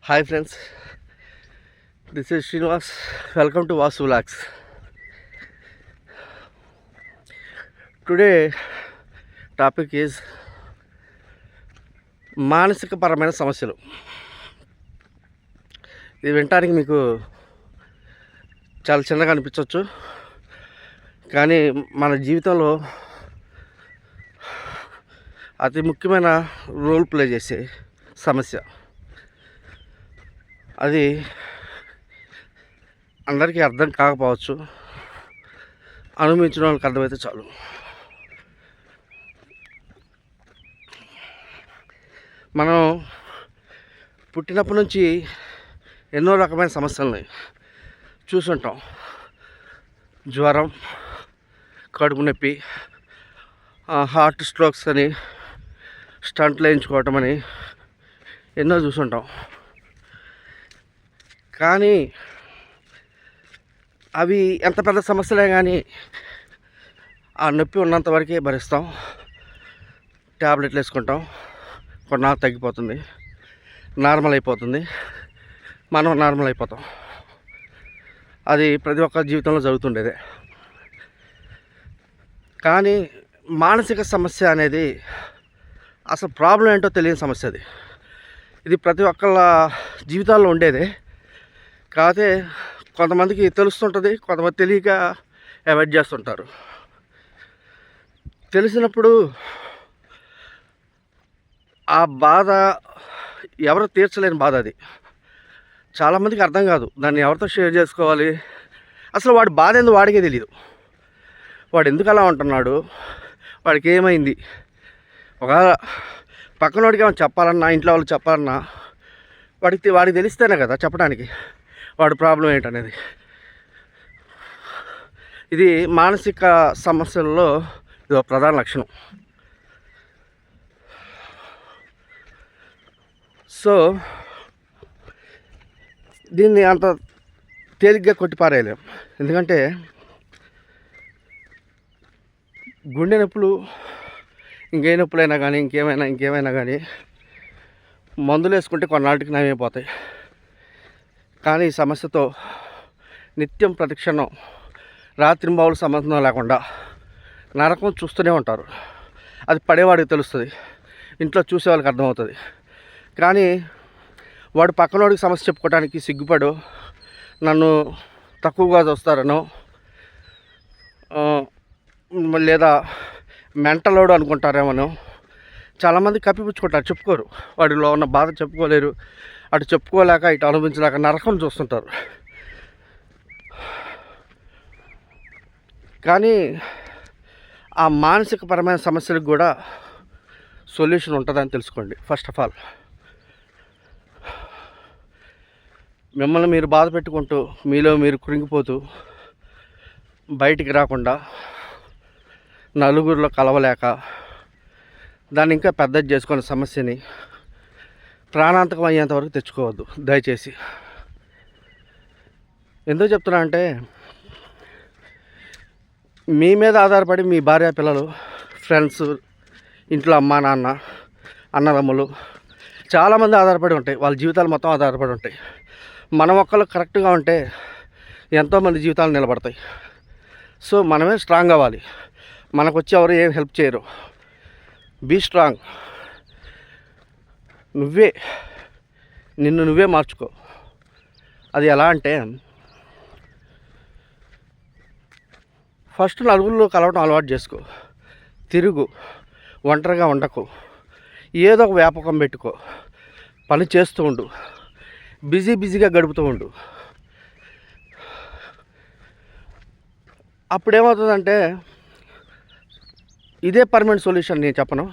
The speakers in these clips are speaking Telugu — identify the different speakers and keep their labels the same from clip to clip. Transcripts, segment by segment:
Speaker 1: Hi friends, this is Srinivas. Welcome to Vasu Vlogs. Today topic is మానసిక పరమైన సమస్యలు. ఇది వినటానికి మీకు చాలా చిన్నగా అనిపించవచ్చు, కానీ మన జీవితంలో అతి ముఖ్యమైన రోల్ ప్లే చేసే సమస్య. అది అందరికీ అర్థం కాకపోవచ్చు, అనుభవించిన వాళ్ళకి అర్థమైతే చాలు. మనం పుట్టినప్పటి నుంచి ఎన్నో రకమైన సమస్యలని చూసుంటాం. జ్వరం, కడుపు నొప్పి, హార్ట్ స్ట్రోక్స్ అని, స్టంట్లు వేయించుకోవటం అని ఎన్నో చూసుంటాం. కానీ అవి ఎంత పెద్ద సమస్యలే కానీ ఆ నొప్పి ఉన్నంత వరకే భరిస్తాం. ట్యాబ్లెట్లు వేసుకుంటాం, కొన్నాళ్ళు తగ్గిపోతుంది, నార్మల్ అయిపోతుంది, మనం నార్మల్ అయిపోతాం. అది ప్రతి ఒక్క జీవితంలో జరుగుతుండేదే. కానీ మానసిక సమస్య అనేది అసలు ప్రాబ్లం ఏంటో తెలియని సమస్య. ఇది ప్రతి ఒక్కళ్ళ జీవితాల్లో ఉండేదే. కాకపోతే కొంతమందికి తెలుస్తుంటుంది, కొంతమంది తెలియక అవాయిడ్ చేస్తుంటారు. తెలిసినప్పుడు ఆ బాధ ఎవరు తీర్చలేని బాధ. అది చాలామందికి అర్థం కాదు, దాన్ని ఎవరితో షేర్ చేసుకోవాలి. అసలు వాడి బాధ ఏందో వాడికే తెలియదు. వాడు ఎందుకు అలా ఉంటున్నాడు, వాడికి ఏమైంది, ఒక పక్కనోడికి ఏమైనా చెప్పాలన్నా, ఇంట్లో వాళ్ళు చెప్పాలన్నా వాడికి తెలిస్తేనే కదా చెప్పడానికి వాడి ప్రాబ్లం ఏంటనేది. ఇది మానసిక సమస్యల్లో ఇది ఒక ప్రధాన లక్షణం. సో దీన్ని అంత తేలిగ్గా కొట్టిపారేయలేం. ఎందుకంటే గుండె నొప్పులు, ఇంకే నొప్పులైనా కానీ, ఇంకేమైనా కానీ మందులు వేసుకుంటే కొన్నాళ్ళకి నయమైపోతాయి. కానీ ఈ సమస్యతో నిత్యం ప్రతిక్షణం రాత్రింబావులు సంబంధం లేకుండా నరకం చూస్తూనే ఉంటారు. అది పడేవాడికి తెలుస్తుంది, ఇంట్లో చూసేవాళ్ళకి అర్థమవుతుంది. కానీ వాడు పక్కనోడికి సమస్య చెప్పుకోవడానికి సిగ్గుపడు, నన్ను తక్కువగా చూస్తారనో లేదా మెంటలోడు అనుకుంటారేమో చాలామంది కప్పిపుచ్చుకుంటారు, చెప్పుకోరు. వాడిలో ఉన్న బాధ చెప్పుకోలేరు. అటు చెప్పుకోలేక ఇటు అనుభవించలేక నరకం చూస్తుంటారు. కానీ ఆ మానసిక పరమైన సమస్యలకు కూడా సొల్యూషన్ ఉంటుందని తెలుసుకోండి. ఫస్ట్ ఆఫ్ ఆల్ మిమ్మల్ని మీరు బాధ పెట్టుకుంటూ, మీలో మీరు కృంగిపోతూ, బయటికి రాకుండా, నలుగురిలో కలవలేక దాన్ని ఇంకా పెద్దది చేసుకునే సమస్యని ప్రాణాంతకం అయ్యేంత వరకు తెచ్చుకోవద్దు దయచేసి. ఎందుకు చెప్తున్నా అంటే, మీ మీద ఆధారపడి మీ భార్య, పిల్లలు, ఫ్రెండ్స్, ఇంట్లో అమ్మా నాన్న, అన్నదమ్ములు చాలామంది ఆధారపడి ఉంటాయి. వాళ్ళ జీవితాలు మొత్తం ఆధారపడి ఉంటాయి. మనం ఒక్కళ్ళు కరెక్ట్గా ఉంటే ఎంతోమంది జీవితాలు నిలబడతాయి. సో మనమే స్ట్రాంగ్ అవ్వాలి. మనకు వచ్చి ఎవరు ఏం హెల్ప్ చేయరు. Be strong. నిన్ను నువ్వే మార్చుకో. అది ఎలా అంటే, ఫస్ట్ నలుగురిలో కలవటం అలవాటు చేసుకో. తిరుగు, ఒంటరిగా ఉండకు, ఏదో ఒక వ్యాపకం పెట్టుకో, పని చేస్తూ ఉండు, బిజీగా గడుపుతూ ఉండు. అప్పుడేమవుతుందంటే, ఇదే పర్మనెంట్ సొల్యూషన్ నేను చెప్పను.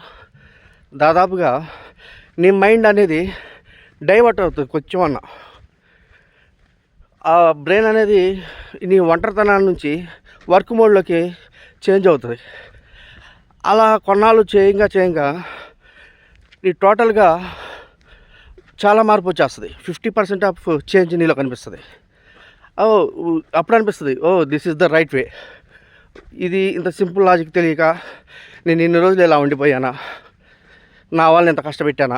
Speaker 1: దాదాపుగా నీ మైండ్ అనేది డైవర్ట్ అవుతుంది కొంచెం అన్న. ఆ బ్రెయిన్ అనేది నీ ఒంటరితనాల నుంచి వర్క్ మోడ్లోకి చేంజ్ అవుతుంది. అలా కొన్నాళ్ళు చేయంగా నీ టోటల్గా చాలా మార్పు వచ్చేస్తుంది. 50% ఆఫ్ చేంజ్ నీలో కనిపిస్తుంది. అప్పుడు అనిపిస్తుంది, this is the right way. ఇది ఇంత సింపుల్ లాజిక్ తెలియక నేను ఇన్ని రోజులు ఇలా ఉండిపోయానా, నా వాళ్ళని ఎంత కష్టపెట్టానా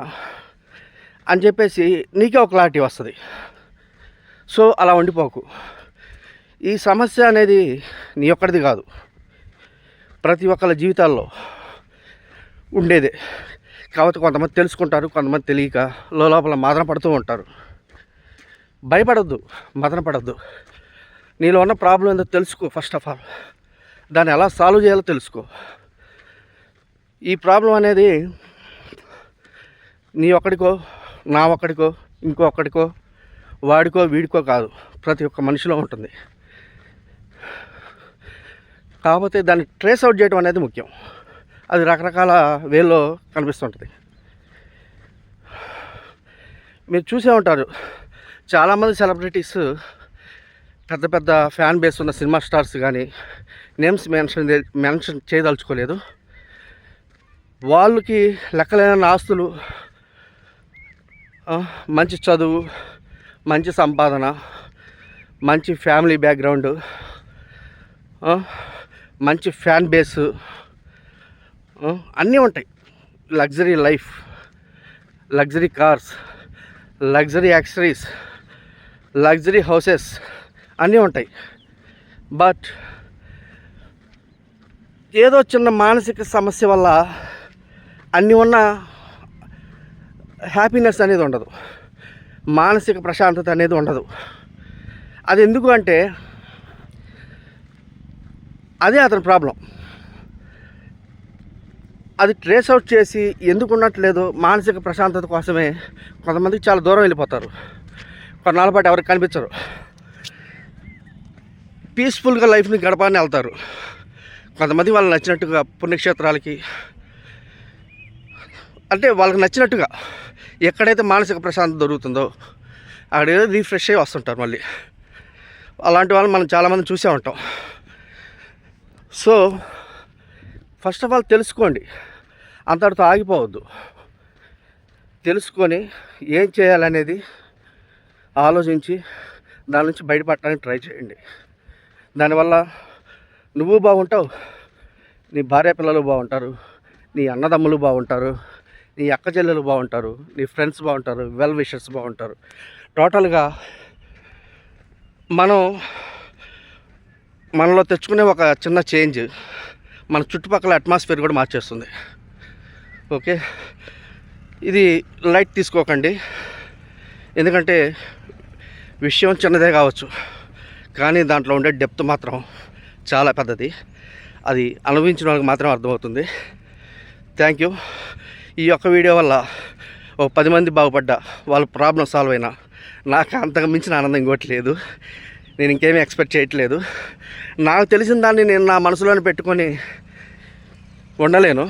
Speaker 1: అని చెప్పేసి నీకే ఒక క్లారిటీ వస్తుంది. సో అలా ఉండిపోకు. ఈ సమస్య అనేది నీ ఒక్కడిది కాదు, ప్రతి ఒక్కరి జీవితాల్లో ఉండేదే. కాబట్టి కొంతమంది తెలుసుకుంటారు, కొంతమంది తెలియక లోపల మదన పడుతూ ఉంటారు. భయపడద్దు, మదన పడద్దు. నీలో ఉన్న ప్రాబ్లం ఏందో తెలుసుకో. ఫస్ట్ ఆఫ్ ఆల్ దాన్ని ఎలా సాల్వ్ చేయాలో తెలుసుకో. ఈ ప్రాబ్లం అనేది నీ ఒక్కడికో, నా ఒక్కడికో, ఇంకో ఒక్కడికో, వాడికో వీడికో కాదు, ప్రతి ఒక్క మనిషిలో ఉంటుంది. కాకపోతే దాన్ని ట్రేస్ అవుట్ చేయడం అనేది ముఖ్యం. అది రకరకాల వేలో కనిపిస్తుంటుంది. మీరు చూసే ఉంటారు, చాలామంది సెలబ్రిటీస్, పెద్ద పెద్ద ఫ్యాన్ బేస్ ఉన్న సినిమా స్టార్స్ కానీ, నేమ్స్ మెన్షన్ చేయదలుచుకోలేదు, వాళ్ళకి లెక్కలేని ఆస్తులు, మంచి చదువు, మంచి సంపాదన, మంచి ఫ్యామిలీ బ్యాక్గ్రౌండ్, మంచి ఫ్యాన్ బేసు అన్నీ ఉంటాయి. Luxury life, luxury cars, luxury accessories, luxury houses అన్నీ ఉంటాయి. బట్ ఏదో చిన్న మానసిక సమస్య వల్ల అన్నీ ఉన్న హ్యాపీనెస్ అనేది ఉండదు, మానసిక ప్రశాంతత అనేది ఉండదు. అది ఎందుకు అంటే అదే అతని ప్రాబ్లం. అది ట్రేస్ అవుట్ చేసి ఎందుకు ఉండట్లేదు, మానసిక ప్రశాంతత కోసమే కొంతమందికి చాలా దూరం వెళ్ళిపోతారు, కొన్నాళ్ళ పాటు ఎవరికి కనిపించరు, పీస్ఫుల్గా లైఫ్ని గడపాలని వెళ్తారు. కొంతమంది వాళ్ళకి నచ్చినట్టుగా పుణ్యక్షేత్రాలకి, అంటే వాళ్ళకి నచ్చినట్టుగా ఎక్కడైతే మానసిక ప్రశాంతత దొరుకుతుందో అక్కడేదో రీఫ్రెష్ అయ్యి వస్తుంటారు మళ్ళీ. అలాంటి వాళ్ళు మనం చాలామంది చూసే ఉంటాం. సో ఫస్ట్ ఆఫ్ ఆల్ తెలుసుకోండి, అంతటితో ఆగిపోవద్దు. తెలుసుకొని ఏం చేయాలనేది ఆలోచించి దాని నుంచి బయటపడటానికి ట్రై చేయండి. దానివల్ల నువ్వు బాగుంటావు, నీ భార్య పిల్లలు బాగుంటారు, నీ అన్నదమ్ములు బాగుంటారు, నీ అక్క చెల్లెలు బాగుంటారు, నీ ఫ్రెండ్స్ బాగుంటారు, వెల్ విషర్స్ బాగుంటారు. టోటల్గా మనలో తెచ్చుకునే ఒక చిన్న చేంజ్ మన చుట్టుపక్కల అట్మాస్ఫియర్ కూడా మార్చేస్తుంది. ఓకే, ఇది లైట్ తీసుకోకండి, ఎందుకంటే విషయం చిన్నదే కావచ్చు, కానీ దాంట్లో ఉండే డెప్త్ మాత్రం చాలా పెద్దది. అది అనుభవించిన వాళ్ళకి మాత్రం అర్థమవుతుంది. Thank you. ఈ యొక్క వీడియో వల్ల ఒక 10 మంది బాగుపడ్డా, వాళ్ళ ప్రాబ్లం సాల్వ్ అయినా నాకు అంతకు మించిన ఆనందం ఇంకోటి లేదు. నేను ఇంకేమీ ఎక్స్పెక్ట్ చేయట్లేదు. నాకు తెలిసిన దాన్ని నేను నా మనసులోనే పెట్టుకొని ఉండలేను.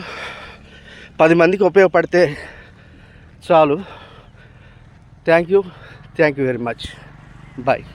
Speaker 1: 10 మందికి ఉపయోగపడితే చాలు. Thank you very much. Bye.